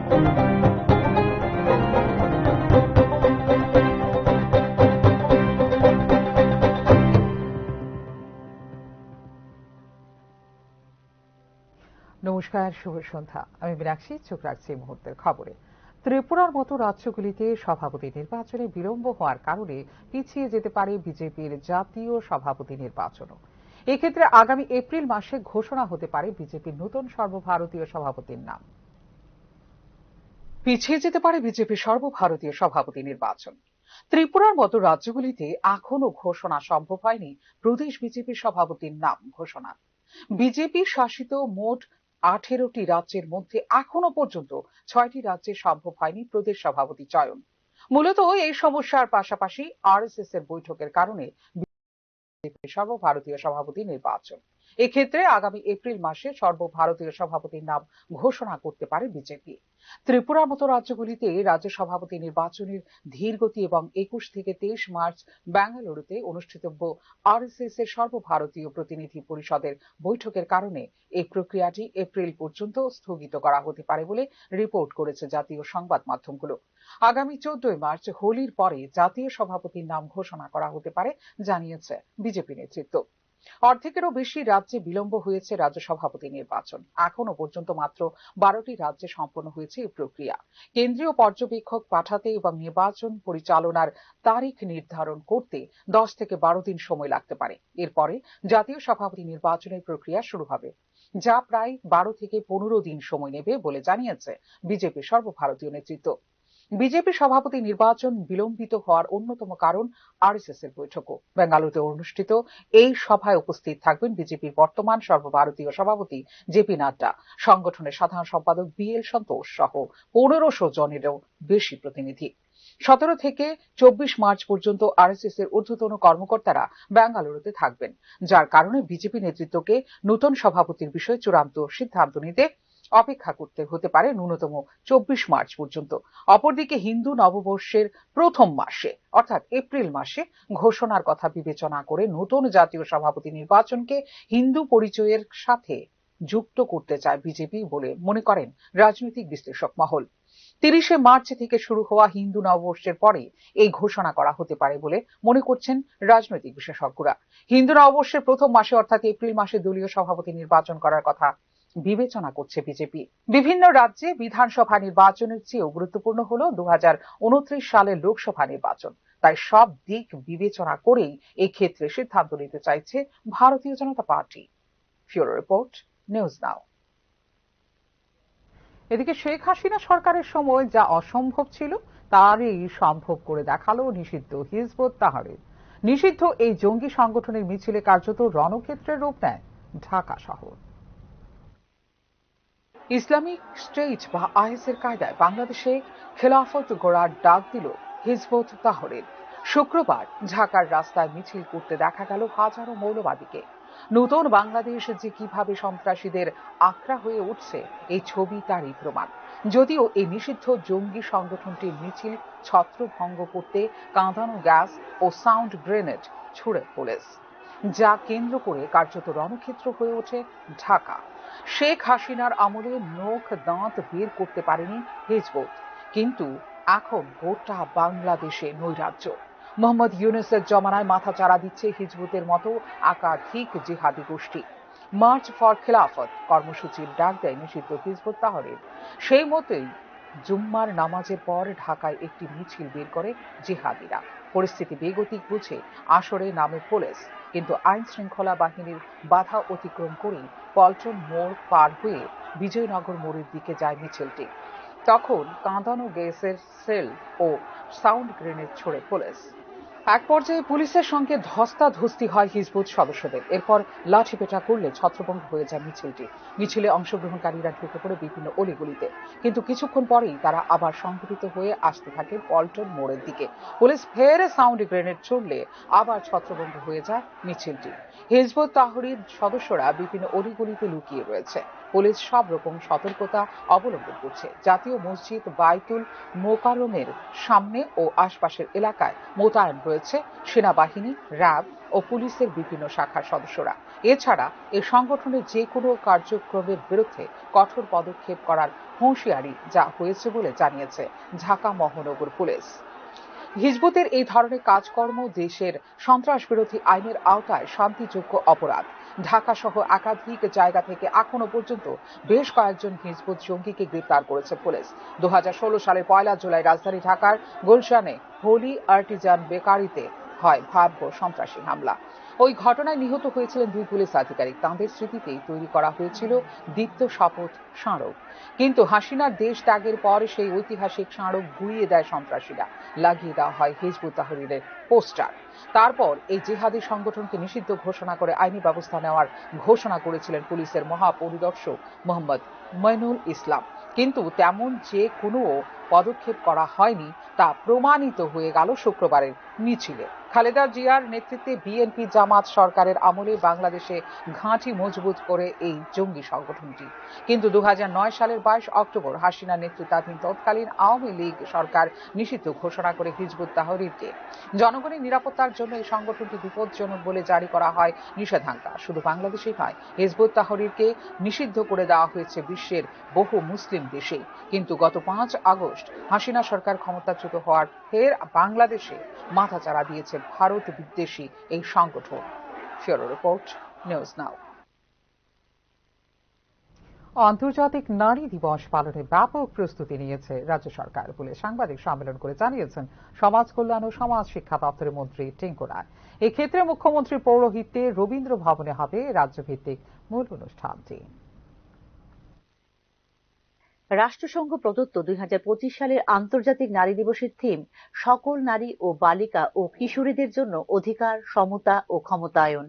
নমস্কার, শুভ সন্ধ্যা। আমি মীনাক্ষী, চোখ রাখছি এই মুহূর্তের খবরে। ত্রিপুরার মতো রাজ্যগুলিতে সভাপতি নির্বাচনে বিলম্ব হওয়ার কারণে পিছিয়ে যেতে পারে বিজেপির জাতীয় সভাপতি নির্বাচনও। এক্ষেত্রে আগামী এপ্রিল মাসে ঘোষণা হতে পারে বিজেপির নতুন সর্বভারতীয় সভাপতির নাম। পিছিয়ে যেতে পারে বিজেপির সর্বভারতীয় সভাপতি নির্বাচন। ত্রিপুরার মতো রাজ্যগুলিতে এখনো ঘোষণা সম্ভব হয়নি প্রদেশ বিজেপির সভাপতির নাম ঘোষণা। বিজেপি শাসিত মোট 18টি রাজ্যের মধ্যে এখনো পর্যন্ত 6টি রাজ্যে সম্ভব হয়নি প্রদেশ সভাপতি চয়ন। মূলত এই সমস্যার পাশাপাশি আরএসএস এর বৈঠকের কারণে সর্বভারতীয় সভাপতি নির্বাচন। এক্ষেত্রে আগামী এপ্রিল মাসে সর্বভারতীয় সভাপতির নাম ঘোষণা করতে পারে বিজেপি। ত্রিপুরার মতো রাজ্যগুলিতে রাজ্য সভাপতি নির্বাচনের ধীর গতি এবং 21 থেকে 23 মার্চ বেঙ্গালুরুতে অনুষ্ঠিতব্য আরএসএস এর সর্বভারতীয় প্রতিনিধি পরিষদের বৈঠকের কারণে এই প্রক্রিয়াটি এপ্রিল পর্যন্ত স্থগিত করা হতে পারে বলে রিপোর্ট করেছে জাতীয় সংবাদ মাধ্যমগুলো। আগামী 14 মার্চ হোলির পরে জাতীয় সভাপতির নাম ঘোষণা করা হতে পারে জানিয়েছে বিজেপি নেতৃত্ব। অর্ধেকেরও বেশি রাজ্যে বিলম্ব হয়েছে রাজ্য সভাপতি নির্বাচন। এখনো পর্যন্ত মাত্র 12টি রাজ্যে সম্পন্ন হয়েছে এই প্রক্রিয়া। কেন্দ্রীয় পর্যবেক্ষক পাঠাতে এবং নির্বাচন পরিচালনার তারিখ নির্ধারণ করতে 10 থেকে 12 দিন সময় লাগতে পারে। এরপরে জাতীয় সভাপতি নির্বাচনের প্রক্রিয়া শুরু হবে, যা প্রায় 12 থেকে 15 দিন সময় নেবে বলে জানিয়েছে বিজেপির সর্বভারতীয় নেতৃত্ব। বিজেপি সভাপতি নির্বাচন বিলম্বিত হওয়ার অন্যতম কারণ আরএসএস এর বৈঠকও। বেঙ্গালুরুতে অনুষ্ঠিত এই সভায় উপস্থিত থাকবেন বিজেপির বর্তমান সর্বভারতীয় সভাপতি জেপি নাড্ডা, সংগঠনের সাধারণ সম্পাদক বিএল সন্তোষ সহ 1500 জনেরও বেশি প্রতিনিধি। 17 থেকে 24 মার্চ পর্যন্ত আরএসএস এর ঊর্ধ্বতন কর্মকর্তারা বেঙ্গালুরুতে থাকবেন, যার কারণে বিজেপি নেতৃত্বকে নতুন সভাপতির বিষয়ে চূড়ান্ত সিদ্ধান্ত নিতে অপেক্ষা করতে হতে পারে ন্যূনতম 24 মার্চ পর্যন্ত। অপরদিকে হিন্দু নববর্ষের প্রথম মাসে অর্থাৎ এপ্রিল মাসে ঘোষণার কথা বিবেচনা করে নতুন জাতীয় সভাপতি নির্বাচনকে হিন্দু পরিচয়ের সাথে যুক্ত করতে চায় বিজেপি বলে মনে করেন রাজনৈতিক বিশ্লেষক মহল। 30 মার্চ থেকে শুরু হওয়া হিন্দু নববর্ষের পরে এই ঘোষণা করা হতে পারে বলে মনে করছেন রাজনৈতিক বিশেষজ্ঞরা। হিন্দু নববর্ষের প্রথম মাসে অর্থাৎ এপ্রিল মাসে দলীয় সভাপতি নির্বাচন করার কথা বিবেচনা করছে বিজেপি। বিভিন্ন রাজ্যে বিধানসভা নির্বাচনের চেয়েও গুরুত্বপূর্ণ হলো 2029 সালের লোকসভা নির্বাচন। তাই সব দিক বিবেচনা করেই এই ক্ষেত্রে সিদ্ধান্ত নিতে চাইছে Bharatiya Janata Party. Bureau report, news now. এদিকে শেখ হাসিনা সরকারের সময় যা অসম্ভব ছিল তারই সম্ভব করে দেখালো নিষিদ্ধ হিজবুত তাহরির। নিষিদ্ধ এই জঙ্গি সংগঠনের মিছিলে কার্যত রণক্ষেত্রের রূপ নেয় ঢাকা শহর। ইসলামিক স্টেট বা আইএসের কায়দায় বাংলাদেশে খেলাফত গড়ার ডাক দিল হিজবুত তাহরির। শুক্রবার ঢাকার রাস্তায় মিছিল করতে দেখা গেল হাজারো মৌলবাদীকে। নতুন বাংলাদেশ যে কিভাবে সন্ত্রাসীদের আখড়া হয়ে উঠছে এই ছবি তারই প্রমাণ। যদিও এই নিষিদ্ধ জঙ্গি সংগঠনটির মিছিল ছত্রভঙ্গ করতে কাঁদানো গ্যাস ও সাউন্ড গ্রেনেড ছুড়ে পুলিশ, যা কেন্দ্র করে কার্যত রণক্ষেত্র হয়ে ওঠে ঢাকা। শেখ হাসিনার আমলে নখ দাঁত বের করতে পারেনি হিজবুত, কিন্তু এখন গোটা বাংলাদেশে নৈরাজ্য। মোহাম্মদ ইউনূসের জমানায় মাথাচাড়া দিচ্ছে হিজবুতের মতো একাধিক জিহাদি গোষ্ঠী। মার্চ ফর খেলাফত কর্মসূচির ডাক দেয় নিষিদ্ধ হিজবুত তাহরির। সেই মতোই জুম্মার নামাজের পর ঢাকায় একটি মিছিল বের করে জিহাদিরা। পরিস্থিতি বেগতিক বুঝে আসরে নামে পুলিশ, কিন্তু আইন শৃঙ্খলা বাহিনীর বাধা অতিক্রম করেই পল্টন মোড় পার হয়ে বিজয়নগর মোড়ের দিকে যায় মিছিলটি। তখন কাঁদানো গ্যাসের সেল ও সাউন্ড গ্রেনেড ছোড়ে পুলিশ। এক পর্যায়ে পুলিশের সঙ্গে ধস্তাধস্তি হয় হিজবুত সদস্যদের। এরপর লাঠিপেটা করলে ছত্রভঙ্গ হয়ে যায় মিছিলটি। মিছিলে অংশগ্রহণকারীরা ঢুকে পড়ে বিভিন্ন অলিগলিতে, কিন্তু কিছুক্ষণ পরেই তারা আবার সংগঠিত হয়ে আসতে থাকে পল্টন মোড়ের দিকে। পুলিশ ফের সাউন্ড গ্রেনেড ছুড়লে আবার ছত্রভঙ্গ হয়ে যায় মিছিলটি। হিজবুত তাহরির সদস্যরা বিভিন্ন অলিগলিতে লুকিয়ে রয়েছে। পুলিশ সব রকম সতর্কতা অবলম্বন করছে। জাতীয় মসজিদ বাইতুল মোকাররমের সামনে ও আশপাশের এলাকায় মোতায়েন রয়েছে সেনাবাহিনী, র্যাব ও পুলিশের বিভিন্ন শাখার সদস্যরা। এছাড়া এই সংগঠনের যে কোনো কার্যক্রমের বিরুদ্ধে কঠোর পদক্ষেপ করার হুঁশিয়ারি যা হয়েছে বলে জানিয়েছে ঢাকা মহানগর পুলিশ। হিজবুতের এই ধরনের কাজকর্ম দেশের সন্ত্রাস বিরোধী আইনের আওতায় শান্তিযোগ্য অপরাধ। ঢাকা সহ একাধিক জায়গা থেকে এখনো পর্যন্ত বেশ কয়েকজন হিজবুত জঙ্গিকে গ্রেপ্তার করেছে পুলিশ। 2016 সালের 1 জুলাই রাজধানী ঢাকার গুলশানে হোলি আর্টিজান বেকারিতে হয় ভয়াবহ সন্ত্রাসী হামলা। ওই ঘটনায় নিহত হয়েছিলেন 2 পুলিশ আধিকারিক। তাঁদের স্মৃতিতেই তৈরি করা হয়েছিল দীপ্ত শপথ স্মারক। কিন্তু হাসিনার দেশ ত্যাগের পর সেই ঐতিহাসিক স্মারক গুঁড়িয়ে দেয় সন্ত্রাসীরা। লাগিয়ে দেওয়া হয় হিজবুত তাহরীরের পোস্টার। তারপর এই জিহাদি সংগঠনকে নিষিদ্ধ ঘোষণা করে আইনি ব্যবস্থা নেওয়ার ঘোষণা করেছিলেন পুলিশের মহাপরিদর্শক মোহাম্মদ মইনুল ইসলাম। কিন্তু তেমন যে কোনো পদক্ষেপ করা হয়নি তা প্রমাণিত হয়ে গেল শুক্রবারের মিছিলে। খালেদা জিয়ার নেতৃত্বে বিএনপি জামাত সরকারের আমলে বাংলাদেশে ঘাঁটি মজবুত করে এই জঙ্গি সংগঠনটি। কিন্তু 2009 সালের 22 অক্টোবর হাসিনা নেতৃত্বাধীন তৎকালীন আওয়ামী লীগ সরকার নিষিদ্ধ ঘোষণা করে হিজবুত তাহরীরকে। জনগণের নিরাপত্তার জন্য এই সংগঠনটি বিপজ্জনক বলে জারি করা হয় নিষেধাজ্ঞা। শুধু বাংলাদেশেই নয়, হিজবুত তাহরীরকে নিষিদ্ধ করে দেওয়া হয়েছে বিশ্বের বহু মুসলিম দেশে। কিন্তু গত 5 আগস্ট হাসিনা সরকার ক্ষমতাচ্যুত হওয়ার ফের বাংলাদেশে মাথাচাড়া দিয়েছে ভারত বিদ্বেষী এই সংগঠন। ফিউরো রিপোর্ট, নিউজ নাও। আন্তর্জাতিক নারী দিবস পালনে ব্যাপক প্রস্তুতি নিয়েছে রাজ্য সরকার বলে সাংবাদিক সম্মেলন করে জানিয়েছেন সমাজ কল্যাণ ও সমাজ শিক্ষা দপ্তরের মন্ত্রী টিংকু রায়। এক্ষেত্রে মুখ্যমন্ত্রীর পৌরোহিত্যে রবীন্দ্র ভবনে হবে রাজ্যভিত্তিক মূল অনুষ্ঠানটি। রাষ্ট্রসংঘ প্রদত্ত 2025 সালের আন্তর্জাতিক নারী দিবসের থিম সকল নারী ও বালিকা ও কিশোরীদের জন্য অধিকার, সমতা ও ক্ষমতায়ন।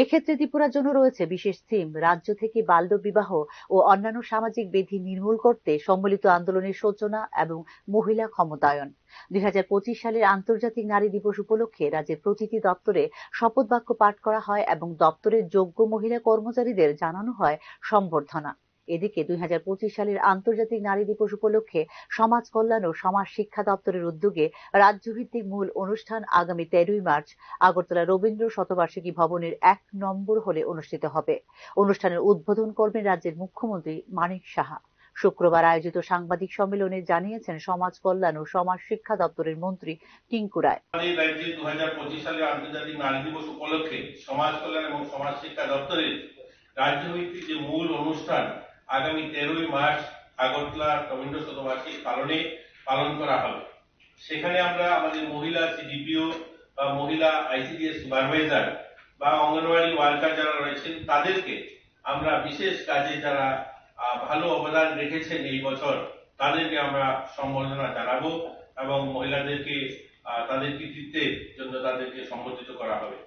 এক্ষেত্রে ত্রিপুরার জন্য রয়েছে বিশেষ থিম রাজ্য থেকে বাল্যবিবাহ ও অন্যান্য সামাজিক বিধি নির্মূল করতে সম্মিলিত আন্দোলনের সূচনা এবং মহিলা ক্ষমতায়ন। 2025 সালের আন্তর্জাতিক নারী দিবস উপলক্ষে রাজ্যের প্রতিটি দপ্তরে শপথ বাক্য পাঠ করা হয় এবং দপ্তরের যোগ্য মহিলা কর্মচারীদের জানানো হয় সম্বর্ধনা। এদিকে 2025 সালের আন্তর্জাতিক নারী দিবস উপলক্ষে সমাজ কল্যাণ ও সমাজ শিক্ষা দপ্তরের উদ্যোগে রাজ্যভিত্তিক মূল অনুষ্ঠান আগামী 13 মার্চ আগরতলা রবীন্দ্র শতবার্ষিকী ভবনের 1 নম্বর হলে অনুষ্ঠিত হবে। অনুষ্ঠানের উদ্বোধন করবেন রাজ্যের মুখ্যমন্ত্রী মানিক সাহা। শুক্রবার আয়োজিত সাংবাদিক সম্মেলনে জানিয়েছেন সমাজ কল্যাণ ও সমাজ শিক্ষা দপ্তরের মন্ত্রী টিংকু রায়। রাজ্যে 2025 সালের আন্তর্জাতিক নারী দিবস উপলক্ষে সমাজ কল্যাণ এবং সমাজ শিক্ষা দপ্তরের রাজ্যভিত্তিক যে মূল অনুষ্ঠান আগামী 13 মার্চ আগরতলা রবীন্দ্র শতবার্ষিকী পালন করা হবে। সেখানে আমরা আমাদের মহিলা সিডিপিও বা মহিলা আইসিডিএস সুপারভাইজার বা অঙ্গনওয়াড়ি ওয়ার্কার যারা রয়েছেন তাদেরকে আমরা বিশেষ কাজে যারা ভালো অবদান রেখেছেন এই বছর তাদেরকে আমরা সম্বর্ধনা জানাবো এবং মহিলাদেরকে তাদের কৃতিত্বের জন্য তাদেরকে সম্বর্ধিত করা হবে।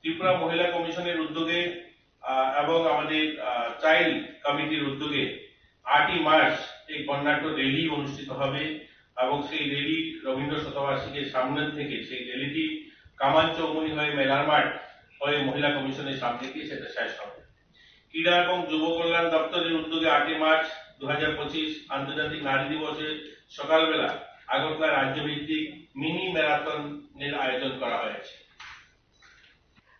ত্রিপুরা মহিলা কমিশনের উদ্যোগে এবং আমাদের চাইল্ড কমিটির উদ্যোগে 8 মার্চ এই বর্ণাঢ্য র্যালি অনুষ্ঠিত হবে এবং সেই র্যালি রবীন্দ্র শতবার্ষিকীর সামনে থেকে সেই র্যালিটি কামান চৌমুহনী হয়ে মেলার মাঠ হয়ে মহিলা কমিশনের সামনে গিয়ে সেটা শেষ হবে। ক্রীড়া এবং যুব কল্যাণ দপ্তরের উদ্যোগে 8 মার্চ 2025 আন্তর্জাতিক নারী দিবসে সকালবেলা আগরতলা রাজ্যভিত্তিক মিনি ম্যারাথনের আয়োজন করা হয়েছে।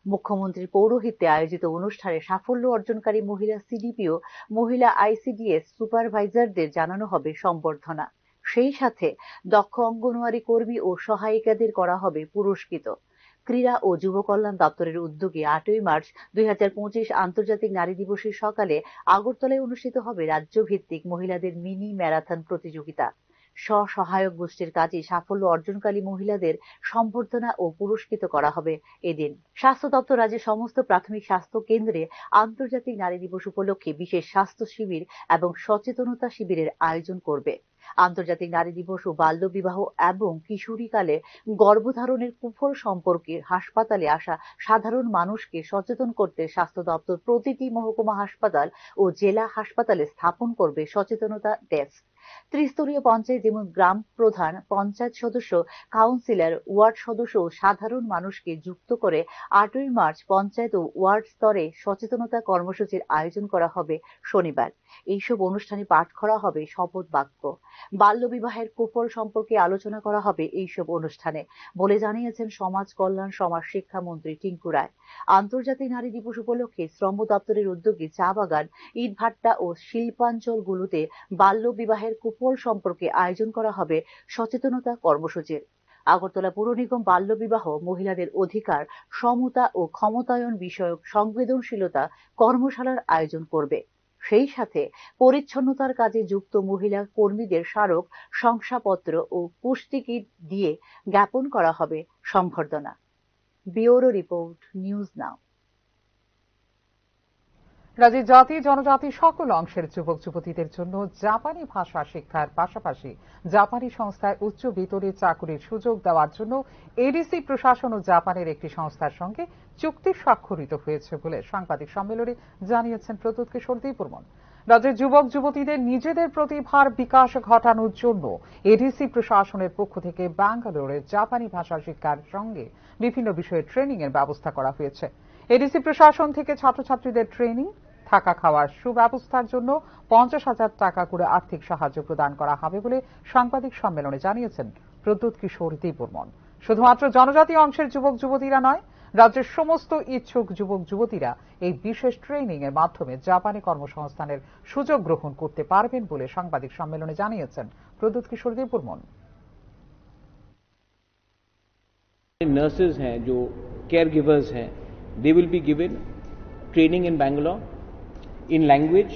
মুখ্যমন্ত্রীর পৌরোহিত্যে আয়োজিত অনুষ্ঠানে সাফল্য অর্জনকারী মহিলা সিডিপিও, মহিলা আইসিডিএস সুপারভাইজারদের জানানো হবে সম্বর্ধনা। সেই সাথে দক্ষ অঙ্গনওয়াড়ি কর্মী ও সহায়িকাদের করা হবে পুরস্কৃত। ক্রীড়া ও যুব কল্যাণ দপ্তরের উদ্যোগে 8 মার্চ 2025 আন্তর্জাতিক নারী দিবসের সকালে আগরতলায় অনুষ্ঠিত হবে রাজ্যভিত্তিক মহিলাদের মিনি ম্যারাথন প্রতিযোগিতা। স্ব-সহায়ক গোষ্ঠীর কাজে সাফল্য অর্জনকারী মহিলাদের সম্বর্ধনা ও পুরস্কৃত করা হবে এদিন। স্বাস্থ্য দপ্তর রাজ্যের সমস্ত প্রাথমিক স্বাস্থ্য কেন্দ্রে আন্তর্জাতিক নারী দিবস উপলক্ষে বিশেষ স্বাস্থ্য শিবির এবং সচেতনতা শিবিরের আয়োজন করবে। আন্তর্জাতিক নারী দিবস ও বাল্যবিবাহ এবং কিশোরীকালে গর্ভধারণের কুফল সম্পর্কে হাসপাতালে আসা সাধারণ মানুষকে সচেতন করতে স্বাস্থ্য দপ্তর প্রতিটি মহকুমা হাসপাতাল ও জেলা হাসপাতালে স্থাপন করবে সচেতনতা ডেস্ক। ত্রিস্তরীয় পঞ্চায়েত যেমন গ্রাম প্রধান, পঞ্চায়েত সদস্য, কাউন্সিলর, ওয়ার্ড সদস্য ও সাধারণ মানুষকে যুক্ত করে 8ই মার্চ পঞ্চায়েত ও ওয়ার্ড স্তরে সচেতনতা কর্মসূচির আয়োজন করা হবে শনিবার। এইসব অনুষ্ঠানে পাঠ করা হবে শপথ বাক্য। বাল্যবিবাহের কুফল সম্পর্কে আলোচনা করা হবে এইসব অনুষ্ঠানে বলে জানিয়েছেন সমাজ কল্যাণ সমাজ শিক্ষামন্ত্রী টিঙ্কু রায়। আন্তর্জাতিক নারী দিবস উপলক্ষে শ্রম দপ্তরের উদ্যোগে চা বাগান, ইটভাট্টা ও শিল্পাঞ্চলগুলোতে বাল্য বিবাহের কুফল সম্পর্কে আয়োজন করা হবে সচেতনতা কর্মসূচির। আগরতলা পুর নিগম বাল্যবিবাহ, মহিলাদের অধিকার, সমতা ও ক্ষমতায়ন বিষয়ক সংবেদনশীলতা কর্মশালার আয়োজন করবে। সেই সাথে পরিচ্ছন্নতার কাজে যুক্ত মহিলা কর্মীদের স্মারক, শংসাপত্র ও পুষ্টি কিট দিয়ে জ্ঞাপন করা হবে সম্বর্ধনা। ব্যুরো রিপোর্ট, নিউজ নাও। রাজ্যের জাতি জনজাতি সকল অংশের যুবক যুবতীদের জন্য জাপানি ভাষা শিক্ষার পাশাপাশি জাপানি সংস্থায় উচ্চ বেতনে চাকরির সুযোগ দেওয়ার জন্য এডিসি প্রশাসন ও জাপানের একটি সংস্থার সঙ্গে চুক্তি স্বাক্ষরিত হয়েছে বলে সাংবাদিক সম্মেলনে জানিয়েছেন প্রদ্যোৎ কিশোর দেববর্মন। রাজ্যের যুবক যুবতীদের নিজেদের প্রতিভার বিকাশ ঘটানোর জন্য এডিসি প্রশাসনের পক্ষ থেকে ব্যাঙ্গালোরে জাপানি ভাষা শিক্ষার সঙ্গে বিভিন্ন বিষয়ে ট্রেনিং এর ব্যবস্থা করা হয়েছে। এডিসি প্রশাসন থেকে ছাত্রছাত্রীদের ট্রেনিং, থাকা খাওয়ার সুব্যবস্থার জন্য 50,000 টাকা করে আর্থিক সাহায্য প্রদান করা হবে বলে সাংবাদিক সম্মেলনে জানিয়েছেন প্রদ্যোৎ কিশোর দেববর্মন। শুধুমাত্র জনজাতি অংশের যুবক যুবতীরা নয়, রাজ্যের সমস্ত ইচ্ছুক যুবক যুবতীরা এই বিশেষ ট্রেনিং এর মাধ্যমে জাপানি কর্মসংস্থানের সুযোগ গ্রহণ করতে পারবেন বলে সাংবাদিক সম্মেলনে জানিয়েছেন প্রদ্যোৎ কিশোর দেববর্মন। नर्सेज हैं, जो केयर गिवर्स हैं, they will be given training in Bangalore in language,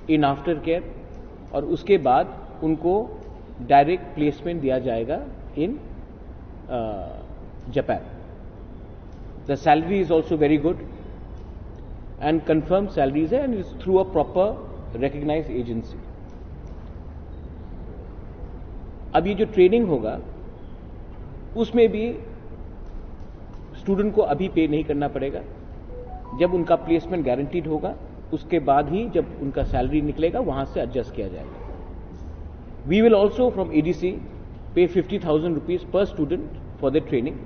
in after care, और उसके बाद उनको डायरेक्ट प्लेसमेंट दिया जाएगा in Japan. The salary is also very good and confirm salaries है, and it's through a proper recognised agency. अब ये जो ट्रेनिंग होगा उसमें भी स्टूडेंट को अभी पे नहीं करना पड़ेगा। जब उनका प्लेसमेंट गारंटीड होगा उसके बाद ही जब उनका सैलरी निकलेगा वहां से एडजस्ट किया जाएगा। We will also from ADC pay 50,000 rupees per student for the training.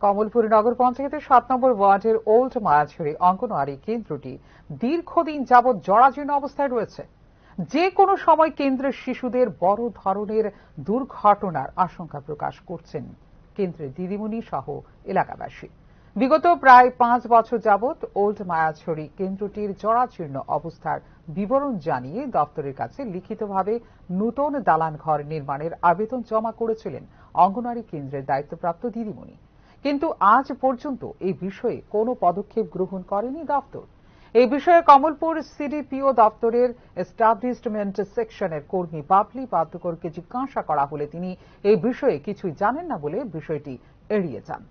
Kamalpur Nagar পঞ্চায়েতের 7 নম্বর ওয়ার্ডের ওল্ড মায়াছড়ি অঙ্গনওয়াড়ি কেন্দ্রটি দীর্ঘদিন যাবৎ জরাজীর্ণ অবস্থায় রয়েছে। যে কোনো সময় কেন্দ্রের শিশুদের বড় ধরনের দুর্ঘটনার আশঙ্কা প্রকাশ করছেন কেন্দ্রের দিদিমণি সহ এলাকাবাসী। বিগত প্রায় 5 বছর যাবৎ ওল্ড মায়াছড়ি কেন্দ্রটির জরাজীর্ণ অবস্থার বিবরণ জানিয়ে দপ্তরের কাছে লিখিতভাবে নূতন দালান ঘর নির্মাণের আবেদন জমা করেছিলেন অঙ্গনওয়াড়ি কেন্দ্রের দায়িত্বপ্রাপ্ত দিদিমণি। কিন্তু আজ পর্যন্ত এই বিষয়ে কোনো পদক্ষেপ গ্রহণ করেনি দপ্তর। এই বিষয়ে কমলপুর সিডিপিও দপ্তরের এস্টাবলিশমেন্ট সেকশনের কর্মী বাবলি বাদ্যকরকে জিজ্ঞাসা করা হলে তিনি এই বিষয়ে কিছুই জানেন না বলে বিষয়টি এড়িয়ে যান।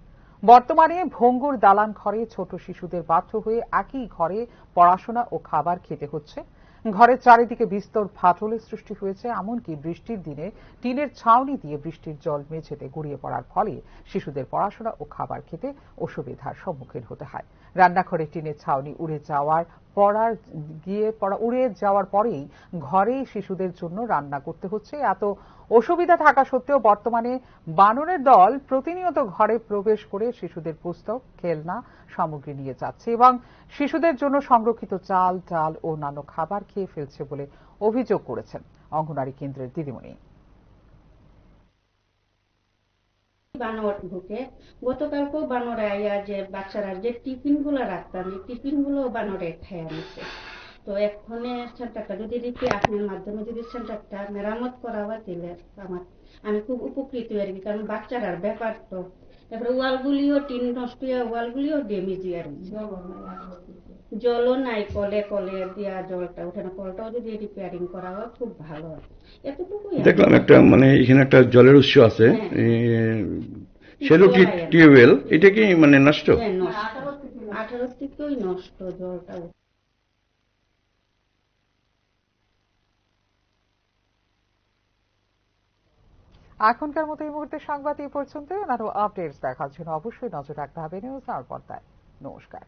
বর্তমানে ভঙ্গুর দালান ঘরে ছোট শিশুদের বাধ্য হয়ে একই ঘরে পড়াশোনা ও খাবার খেতে হচ্ছে। ঘরের চারিদিকে বিস্তর ফাটলের সৃষ্টি হয়েছে, এমনকি বৃষ্টির দিনে টিনের ছাউনি দিয়ে বৃষ্টির জল মেঝেতে গড়িয়ে পড়ার ফলে শিশুদের পড়াশোনা ও খাবার খেতে অসুবিধার সম্মুখীন হতে হয়। রান্নাঘরে টিনের ছাউনি উড়ে যাওয়ার পরেই ঘরেই শিশুদের জন্য রান্না করতে হচ্ছে। এত অসুবিধা থাকা সত্ত্বেও বর্তমানে বানরের দল প্রতিনিয়ত ঘরে প্রবেশ করে শিশুদের পুস্তক, খেলনা সামগ্রী নিয়ে যাচ্ছে এবং শিশুদের জন্য সংরক্ষিত চাল, ডাল ও অন্যান্য খাবার খেয়ে ফেলছে বলে অভিযোগ করেছেন অঙ্গনওয়াড়ি কেন্দ্রের দিদিমণি। বানর ঢুকে, গতকালকেও বানর আইয়া যে বাচ্চারা যে টিফিন গুলো রাখতাম, এই টিফিন গুলো বানরে খেয়ে আনছে। তো এক্ষণে সেন্টারটা যদি আপনার মাধ্যমে যদি সেন্টারটা মেরামত করা হয় তাহলে আমি খুব উপকৃত আর কি, কারণ বাচ্চারার ব্যাপার তো। তারপরে ওয়ালগুলিও টিন নষ্ট হয়ে ওয়ালগুলিও ড্যামেজ আর জলও নাই, কলে দিয়া জলটা ওঠে না। কলটাও যদি রিপেয়ারিং করা হয় খুব ভালো হয়। এতটুকুই দেখলাম। একটা মানে এখানে একটা জলের উৎস আছে, শ্যালো টিউবওয়েল, এটা কি মানে নষ্ট? 18 থেকেই নষ্ট জলটা। এখনকার মতো এই মুহূর্তে সংবাদ এই পর্যন্ত। আরো আপডেটস দেখার জন্য অবশ্যই নজর রাখতে হবে নিউজ আওয়ার পর্দায়। নমস্কার।